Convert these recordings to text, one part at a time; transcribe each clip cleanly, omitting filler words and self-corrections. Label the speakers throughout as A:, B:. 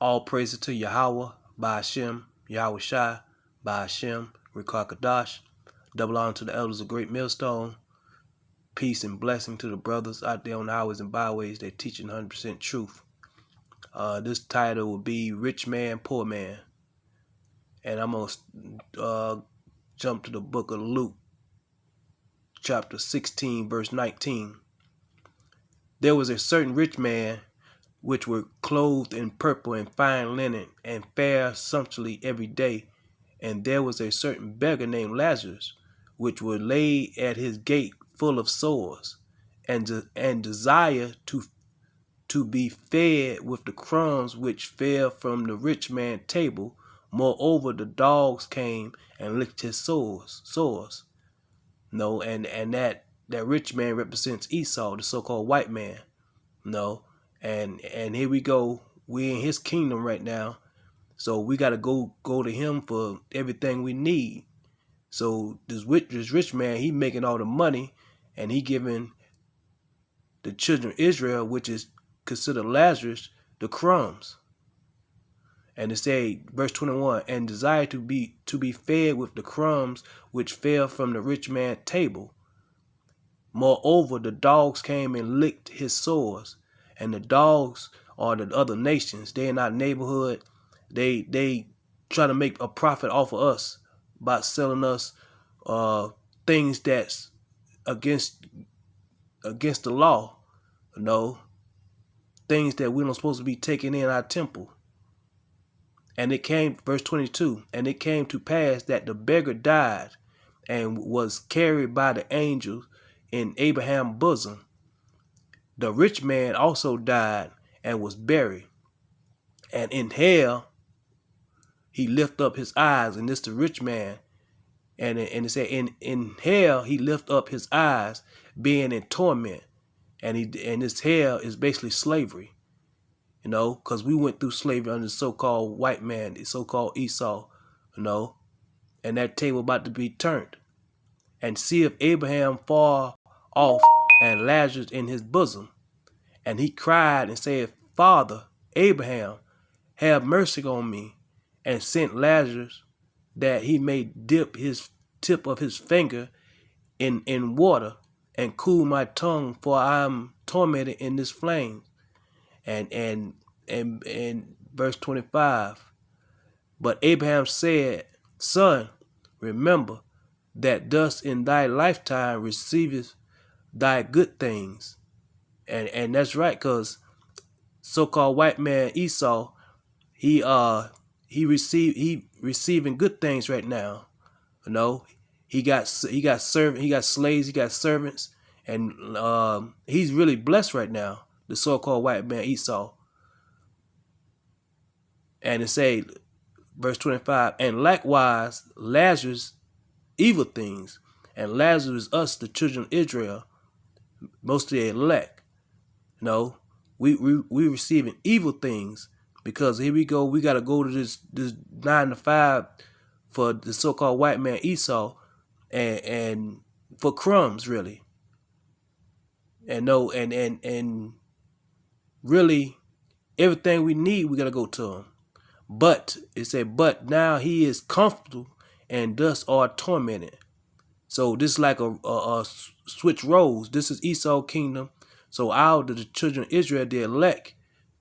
A: All praises to Yahweh, by Hashem, Yahweh Shai, by Hashem, Rikar Kadash. Double honor to the elders of Great Millstone. Peace and blessing to the brothers out there on the highways and byways that teaching 100% truth. This title will be Rich Man, Poor Man. And I'm going to jump to the book of Luke, chapter 16, verse 19. There was a certain rich man which were clothed in purple and fine linen, and fare sumptuously every day. And there was a certain beggar named Lazarus, which were laid at his gate full of sores, and desire to be fed with the crumbs which fell from the rich man's table. Moreover, the dogs came and licked his sores. No, and that rich man represents Esau, the so-called white man. No. And here we go. We're in his kingdom right now. So we got to go to him for everything we need. So this rich man, he making all the money, and he giving the children of Israel, which is considered Lazarus, the crumbs. And it say, verse 21, and desire to be fed with the crumbs which fell from the rich man's table. Moreover, the dogs came and licked his sores. And the dogs are the other nations. They in our neighborhood. They try to make a profit off of us by selling us things that's against the law. You know, things that we're not supposed to be taking in our temple. And it came, verse 22, and it came to pass that the beggar died and was carried by the angels in Abraham's bosom. The rich man also died and was buried. And in hell, he lift up his eyes. And this the rich man. And it said, in hell, he lift up his eyes, being in torment. And this hell is basically slavery. You know, because we went through slavery under the so-called white man, the so-called Esau, you know. And that table about to be turned. And see if Abraham far off and Lazarus in his bosom. And he cried and said, Father, Abraham, have mercy on me, and sent Lazarus that he may dip his tip of his finger in water and cool my tongue, for I am tormented in this flame. And verse 25, but Abraham said, Son, remember that thus in thy lifetime receivest thy good things. And that's right, because so-called white man Esau, he receiving good things right now. You know, he got slaves, he got servants, and he's really blessed right now. The so-called white man Esau. And it say, verse 25, and likewise Lazarus evil things, and Lazarus us, the children of Israel, mostly elect. You know, we receiving evil things, because here we go. We got to go to this 9 to 5 for the so-called white man Esau, and for crumbs, really. And no, and really everything we need, we got to go to him. But it said, but now he is comfortable, and thus are tormented. So this is like a switch roles. This is Esau kingdom. So the children of Israel, the elect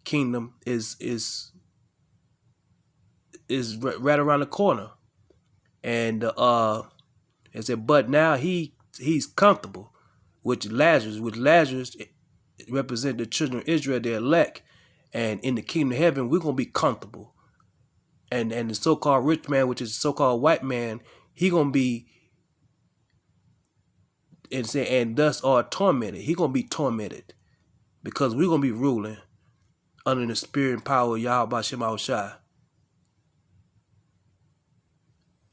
A: kingdom, is right around the corner. And it said, but now he's comfortable, which Lazarus represent the children of Israel, the elect, and in the kingdom of heaven we're gonna be comfortable. And the so-called rich man, which is the so-called white man, he gonna be, and thus are tormented. He gonna be tormented, because we're gonna be ruling under the spirit and power of Yahweh Shem Shai.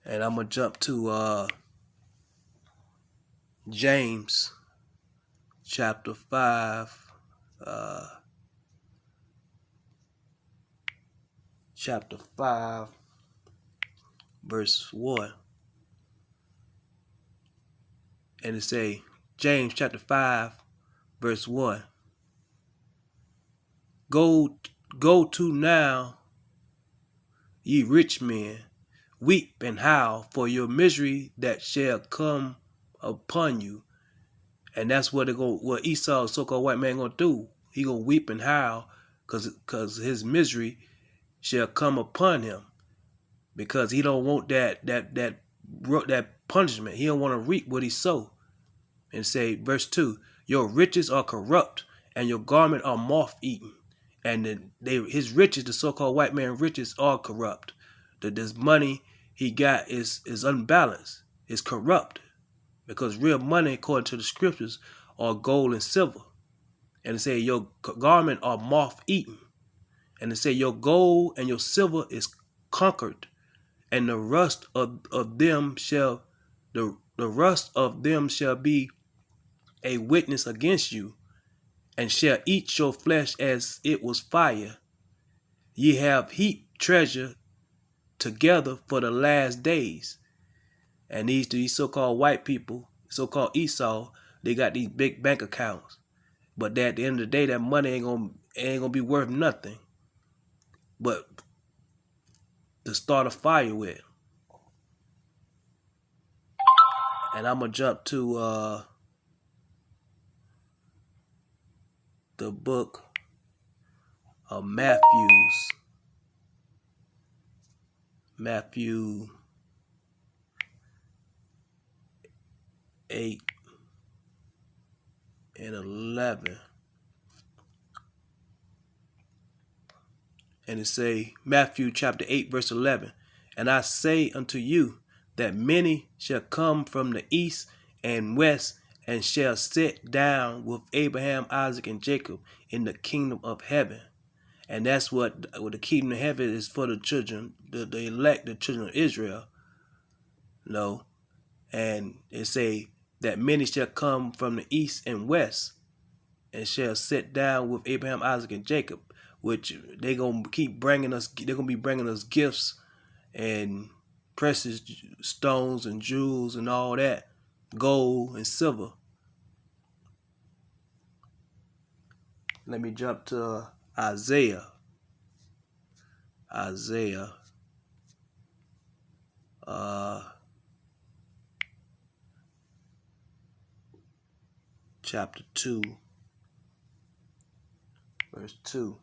A: And I'm gonna jump to James chapter 5. Chapter 5, verse 1. And it say, James chapter 5, verse 1. Go to now ye rich men, weep and howl for your misery that shall come upon you. And that's what what Esau, so-called white man, gonna do. He gonna weep and howl because his misery shall come upon him, because he don't want that punishment. He don't want to reap what he sow. And say, verse 2, your riches are corrupt, and your garment are moth-eaten. And his riches, the so-called white man riches, are corrupt. This money he got is unbalanced, is corrupt. Because real money, according to the scriptures, are gold and silver. And it say your garment are moth-eaten. And it say your gold and your silver is conquered, and the rust of them shall be a witness against you, and shall eat your flesh as it was fire. Ye have heaped treasure together for the last days. And these so-called white people, so-called Esau, they got these big bank accounts. But at the end of the day, that money ain't gonna be worth nothing but to start a fire with. And I'm gonna jump to the book of Matthew 8 and 11. And it say, Matthew chapter 8, verse 11, and I say unto you that many shall come from the east and west, and shall sit down with Abraham, Isaac, and Jacob in the kingdom of heaven. And that's what the kingdom of heaven is for the children, the elect, the children of Israel. No. And it say that many shall come from the east and west, and shall sit down with Abraham, Isaac, and Jacob, which they're gonna keep bringing us. They're gonna be bringing us gifts and precious stones and jewels and all that, gold and silver. Let me jump to Isaiah. Chapter 2, verse 2.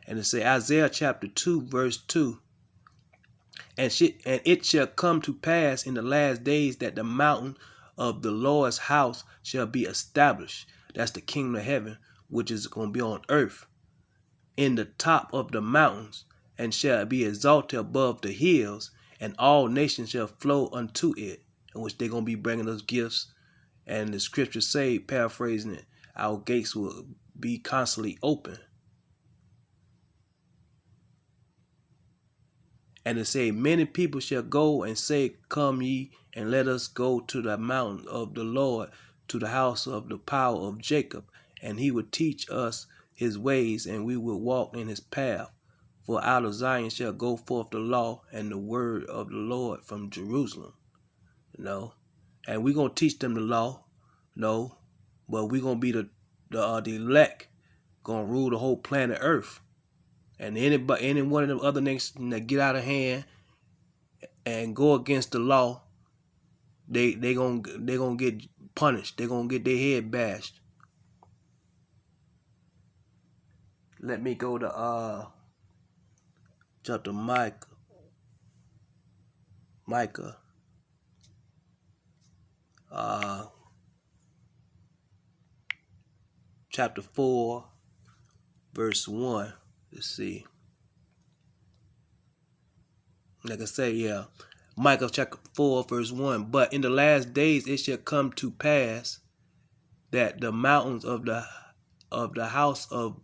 A: And it say, Isaiah chapter 2, verse 2. And it shall come to pass in the last days that the mountain of the Lord's house shall be established. That's the kingdom of heaven, which is going to be on earth, in the top of the mountains, and shall be exalted above the hills, and all nations shall flow unto it, in which they're going to be bringing us gifts. And the scriptures say, paraphrasing it, our gates will be constantly open. And it say, many people shall go and say, come ye, and let us go to the mountain of the Lord, to the house of the power of Jacob, and he would teach us his ways, and we will walk in his path. For out of Zion shall go forth the law and the word of the Lord from Jerusalem. And we're going to teach them the law. But we're going to be the elect, going to rule the whole planet Earth. And any one of them other nations that get out of hand and go against the law, they gonna get punished. They're gonna get their head bashed. Let me go to jump to Micah. Chapter 4, verse 1. Let's see. Like I say, Micah chapter 4, verse 1. But in the last days it shall come to pass that the mountains of the house of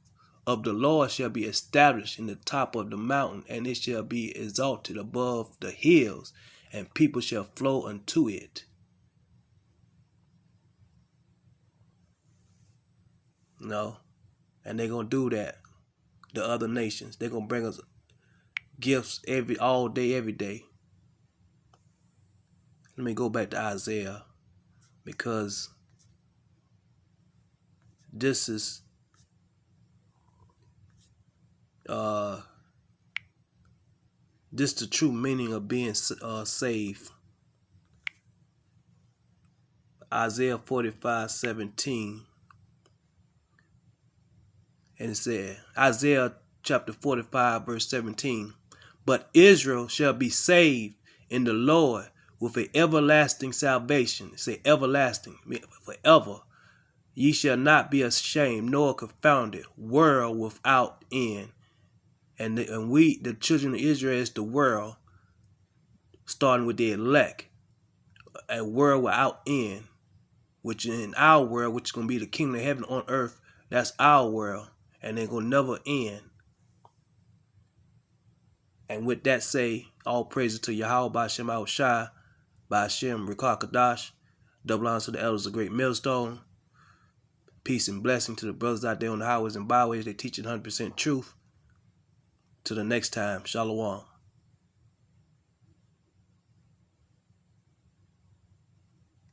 A: the Lord shall be established in the top of the mountain, and it shall be exalted above the hills, and people shall flow unto it. And they're gonna do that. The other nations, they're gonna bring us gifts all day, every day. Let me go back to Isaiah, because this is This the true meaning of being saved. Isaiah 45:17. And it said, Isaiah chapter 45, verse 17. But Israel shall be saved in the Lord with an everlasting salvation. It say everlasting, forever. Ye shall not be ashamed nor confounded, world without end. And we, the children of Israel, is the world, starting with the elect, a world without end, which in our world, which is going to be the kingdom of heaven on earth, that's our world, and they're going to never end. And with that say, all praises to Yahweh, Ba'ashem Yahushua, Ba'ashem Rikah Kadash, double honors to the elders of Great Millstone. Peace and blessing to the brothers out there on the highways and byways. They teaching 100% truth. Till the next time, Shalom.